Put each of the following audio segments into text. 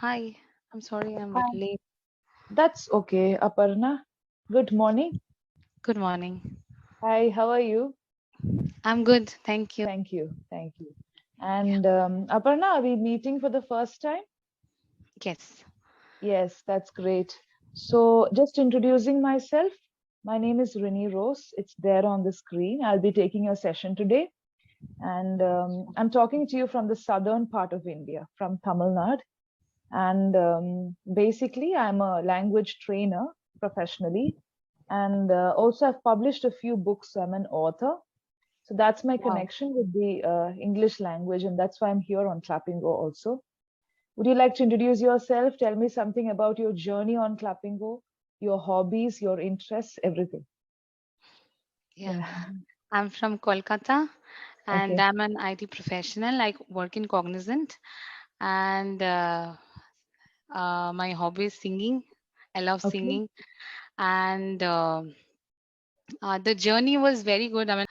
Hi. I'm sorry I'm a bit Hi. late. That's okay, Aparna. Good morning. Good morning. Hi, how are you? I'm good. Thank you. Thank you. Thank you. Yeah. And Aparna, are we meeting for the first time? Yes. Yes, that's great. So, just introducing myself. My name is Rini Rose. It's there on the screen. I'll be taking your session today. And I'm talking to you from the southern part of India, from Tamil Nadu. And basically, I'm a language trainer professionally. And also, I've published a few books. I'm an author. So that's my Wow. connection with the English language, and that's why I'm here on Clapingo also. Would you like to introduce yourself? Tell me something about your journey on Clapingo, your hobbies, your interests, everything. Yeah. Yeah. I'm from Kolkata and Okay. I'm an IT professional. I work in Cognizant and my hobby is singing. I love Okay. singing and the journey was very good. I mean,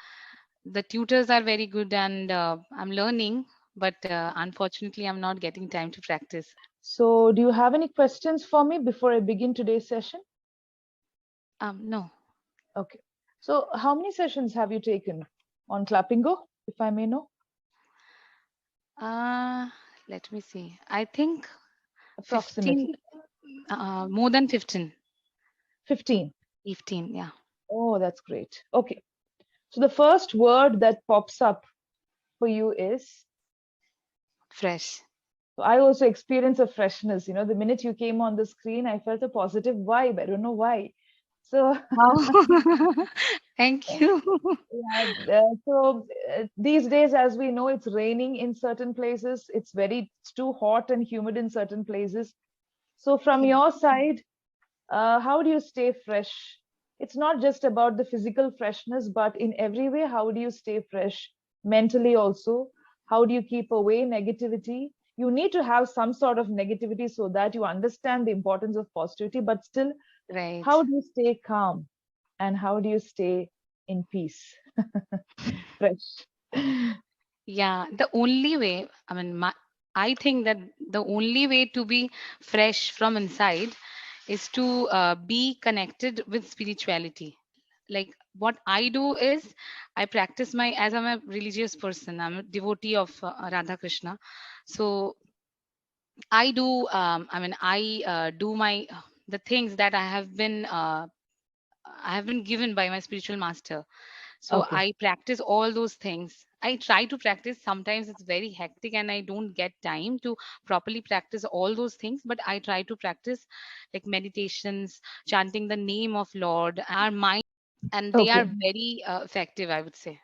the tutors are very good and I'm learning, but unfortunately, I'm not getting time to practice. So, do you have any questions for me before I begin today's session? No. Okay. So, how many sessions have you taken on Clapingo, if I may know? Uh, Let me see. I think 15, Approximately more than 15. 15. 15, yeah. Oh, that's great. Okay. So, the first word that pops up for you is. Fresh. So I also experience a freshness. The minute you came on the screen, I felt a positive vibe. I don't know why. So, Wow. Thank you. these days, as we know, it's raining in certain places. It's too hot and humid in certain places. So, from Yeah. your side, how do you stay fresh? It's not just about the physical freshness, but in every way, how do you stay fresh mentally also? How do you keep away negativity? You need to have some sort of negativity so that you understand the importance of positivity, but still, Right. how do you stay calm and how do you stay in peace? Fresh. Yeah. The only way, I think that the only way to be fresh from inside is to be connected with spirituality. Like what I do is I practice as I'm a religious person, I'm a devotee of Radha Krishna. So I do, I do the things that I have been given by my spiritual master. So Okay, I practice all those things. I try to practice. Sometimes it's very hectic and I don't get time to properly practice all those things, but I try to practice like meditations, chanting the name of Lord, our mind, and they are okay, very effective, I would say.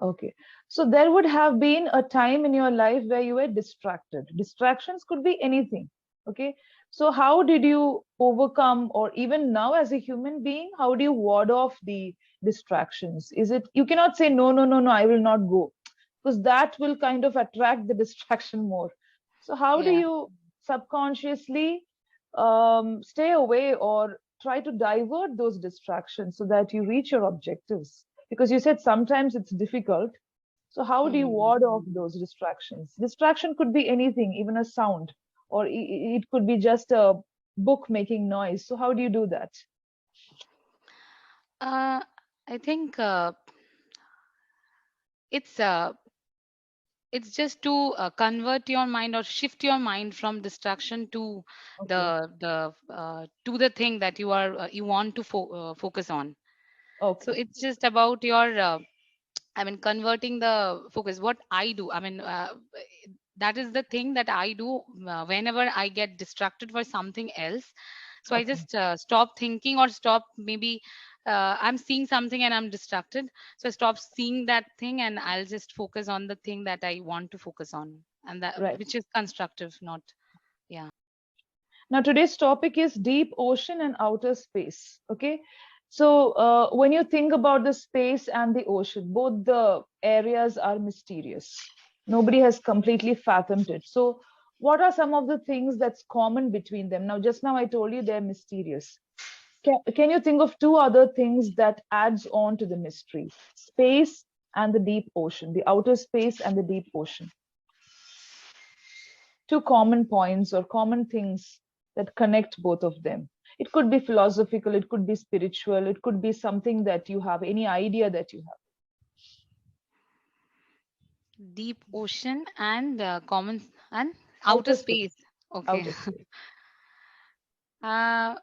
okay. So there would have been a time in your life where you were distracted. Distractions could be anything. Okay. So how did you overcome, or even now as a human being, how do you ward off the distractions? Is it you cannot say no, no, no, no, I will not go, because that will kind of attract the distraction more. So how do Yeah. you subconsciously stay away or try to divert those distractions so that you reach your objectives? Because you said sometimes it's difficult. So how do you Hmm. ward off those distractions? Distraction could be anything, even a sound, or it could be just a book making noise. So how do you do that? Uh, I think it's it's just to convert your mind or shift your mind from distraction to Okay. to the thing that you want to focus on. So Okay. it's just about your converting the focus. What I do, that is the thing that I do whenever I get distracted for something else. So I Okay. just stop thinking or stop, maybe I'm seeing something and I'm distracted. So I stop seeing that thing and I'll just focus on the thing that I want to focus on, and that Right. which is constructive, not. Yeah. Now, today's topic is deep ocean and outer space. Okay. So, when you think about the space and the ocean, both the areas are mysterious. Nobody has completely fathomed it. So, what are some of the things that's common between them? Now, just now I told you they're mysterious. Can you think of two other things that adds on to the mystery? Space and the deep ocean, the outer space and the deep ocean. two common points or common things that connect both of them? It could be philosophical, it could be spiritual, it could be something that you have, any idea that you have. Deep ocean and common and outer Outer space. space. Okay. Outer space. uh,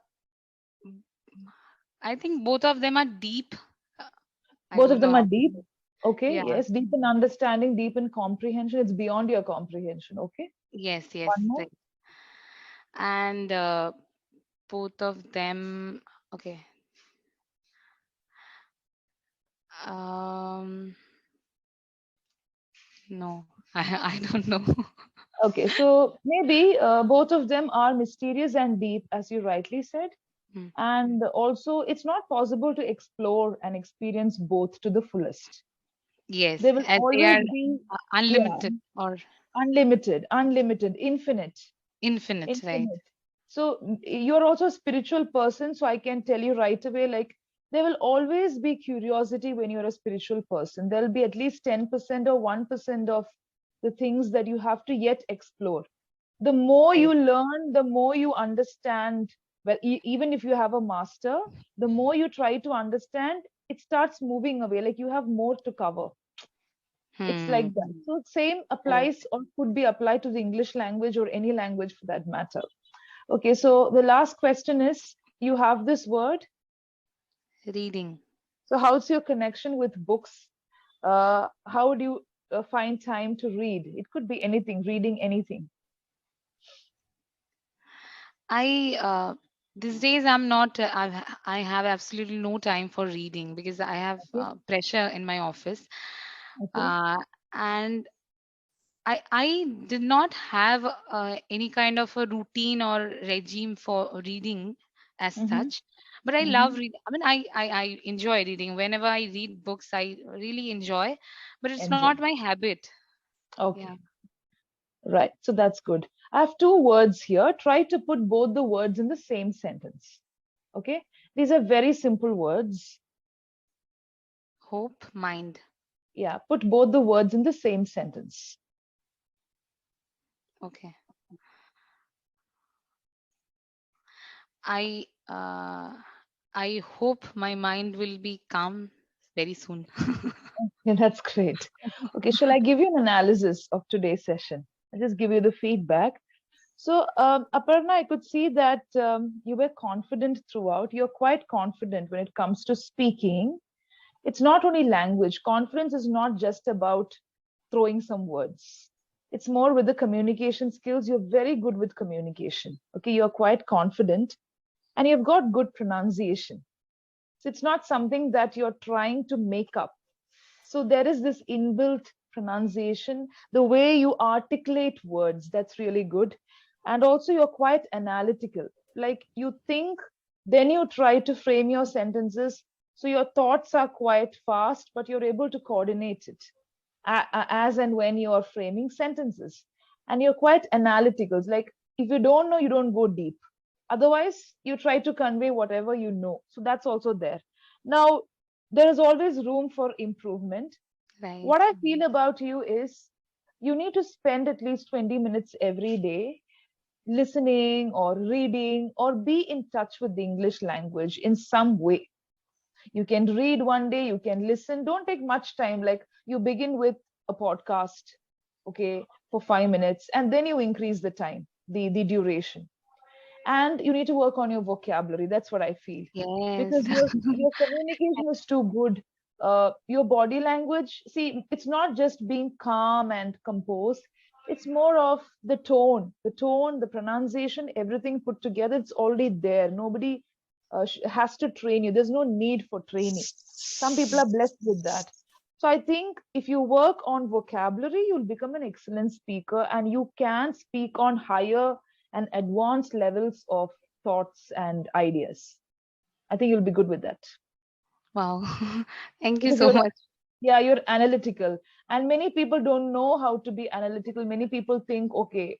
I think both of them are deep. Uh, I Both don't of know them are how. deep. Okay, Yeah. yes, deep in understanding, deep in comprehension. It's beyond your comprehension. Okay, Yes. Yes. one more. Right. And both of them. Okay. Um. No. I don't know. Okay, so maybe both of them are mysterious and deep, as you rightly said. Hmm. And also, it's not possible to explore and experience both to the fullest. Yes, There will as they always are be, yeah, unlimited or unlimited, infinite, infinite, right? infinite. So you're also a spiritual person, so I can tell you right away, like there will always be curiosity when you're a spiritual person. There'll be at least 10% or 1% of the things that you have to yet explore. The more Right. you learn, the more you understand. Well, even if you have a master, the more you try to understand, it starts moving away. Like you have more to cover. It's Hmm. like that. So same applies Correct. or could be applied to the English language or any language for that matter. Okay, so the last question is, you have this word. Reading. So how's your connection with books? How do you find time to read? It could be anything, reading anything. I these days I'm not. I have absolutely no time for reading because I have Okay, pressure in my office, okay. uh, and I did not have any kind of a routine or regime for reading as Mm-hmm, such. But I mm-hmm. love reading. I mean, I enjoy reading. Whenever I read books, I really enjoy. But it's Enjoy. not my habit. Yeah. Okay, right. So that's good. I have two words here. Try to put both the words in the same sentence. Okay, these are very simple words. Hope, mind. Yeah, put both the words in the same sentence. Okay. I uh, I hope my mind will be calm very soon. Yeah, that's great. Okay, shall I give you an analysis of today's session? I'll just give you the feedback. So, Aparna, I could see that you were confident throughout. You're quite confident when it comes to speaking. It's not only language. Confidence is not just about throwing some words. It's more with the communication skills. You're very good with communication. Okay, you're quite confident and you've got good pronunciation. So it's not something that you're trying to make up. So there is this inbuilt pronunciation, the way you articulate words, that's really good. And also, you're quite analytical. Like you think, then you try to frame your sentences. So your thoughts are quite fast, but you're able to coordinate it as and when you are framing sentences. And you're quite analytical. Like if you don't know, you don't go deep. Otherwise, you try to convey whatever you know. So that's also there. Now, there is always room for improvement. What Right. I feel about you is you need to spend at least 20 minutes every day listening or reading or be in touch with the English language in some way. You can read one day, you can listen. Don't take much time. Like you begin with a podcast, okay, for 5 minutes, and then you increase the time, the duration. And you need to work on your vocabulary. That's what I feel, Yes. because your communication is too good. Your body language, see, it's not just being calm and composed. It's more of the pronunciation, everything put together. It's already there. Nobody has to train you. There's no need for training. Some people are blessed with that. So I think if you work on vocabulary, you'll become an excellent speaker and you can speak on higher and advanced levels of thoughts and ideas. I think you'll be good with that Wow. Thank you because so you're, much. yeah, you're analytical. And many people don't know how to be analytical. Many people think, okay,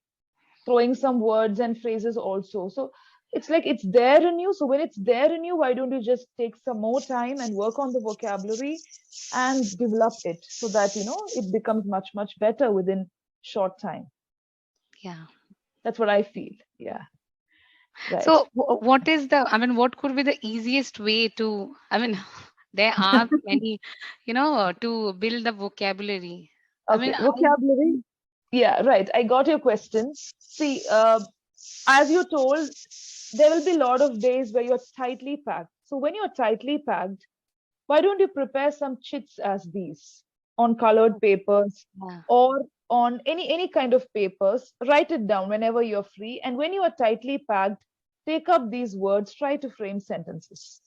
throwing some words and phrases also. So it's like it's there in you. So when it's there in you, why don't you just take some more time and work on the vocabulary and develop it so that, it becomes much, much better within short time. Yeah. That's what I feel. Yeah, right. So, what is the, I mean, what could be the easiest way to, I mean, there are many, to build the vocabulary. I mean, Okay, vocabulary. Yeah, right. I got your question. See, as you told, there will be a lot of days where you're tightly packed. So when you're tightly packed, why don't you prepare some chits as these on colored papers yeah. or on any kind of papers? Write it down whenever you're free. And when you are tightly packed, take up these words, try to frame sentences.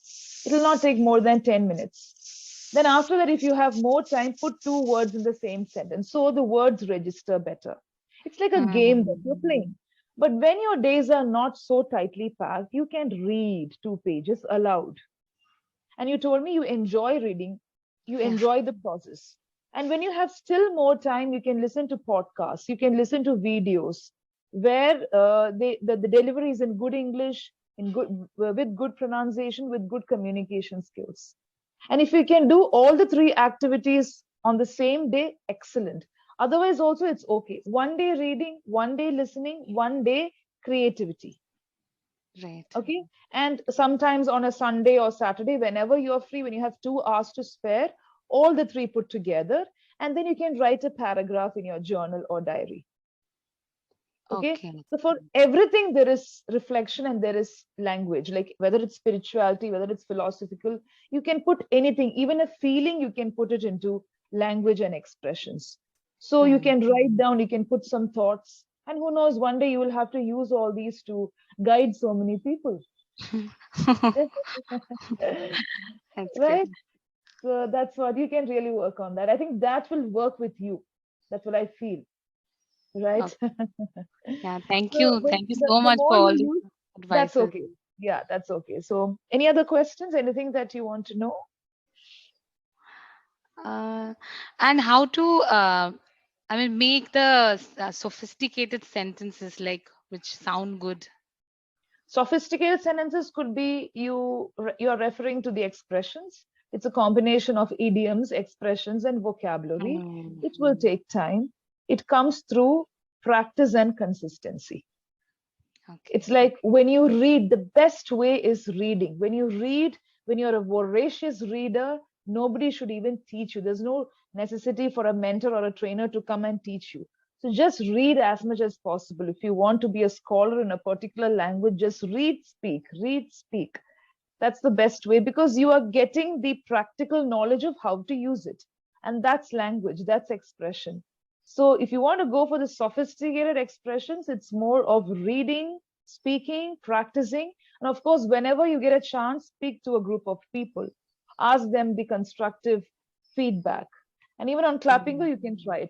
It will not take more than 10 minutes. Then after that, if you have more time, put two words in the same sentence so the words register better. It's like a game that you're Hmm. playing. But when your days are not so tightly packed, you can read 2 pages aloud. And you told me you enjoy reading, you Yeah. enjoy the process. And when you have still more time, you can listen to podcasts, you can listen to videos where the delivery is in good English, in good with good pronunciation, with good communication skills. And if you can do all the three activities on the same day, excellent. Otherwise, also it's okay. One day reading, one day listening, one day creativity. Right. Okay. And sometimes on a Sunday or Saturday, whenever you're free, when you have 2 hours to spare, all the three put together, and then you can write a paragraph in your journal or diary. Okay. Okay. So for everything, there is reflection and there is language, like whether it's spirituality, whether it's philosophical, you can put anything, even a feeling, you can put it into language and expressions. So you Hmm. can write down, you can put some thoughts, and who knows, one day you will have to use all these to guide so many people. That's good. Right? So that's what you can really work on that. I think that will work with you. That's what I feel. Right? Okay. Yeah. Thank So you. Thank you so the much more for you all the use, that's advices. okay. Yeah, that's okay. So any other questions? Anything that you want to know? Uh, and how to, I mean, make the sophisticated sentences like which sound good. Sophisticated sentences could be you are referring to the expressions. It's a combination of idioms, expressions, and vocabulary. It will Mhm. take time. It comes through practice and consistency. It's Okay. like when you read, the best way is reading. When you read, when you're a voracious reader, nobody should even teach you. There's no necessity for a mentor or a trainer to come and teach you. So just read as much as possible. If you want to be a scholar in a particular language, just read, speak, read, speak. That's the best way because you are getting the practical knowledge of how to use it. And that's language, that's expression. So if you want to go for the sophisticated expressions, it's more of reading, speaking, practicing. And of course, whenever you get a chance, speak to a group of people, ask them the constructive feedback. And even on Clapingo, Mhm. you can try it.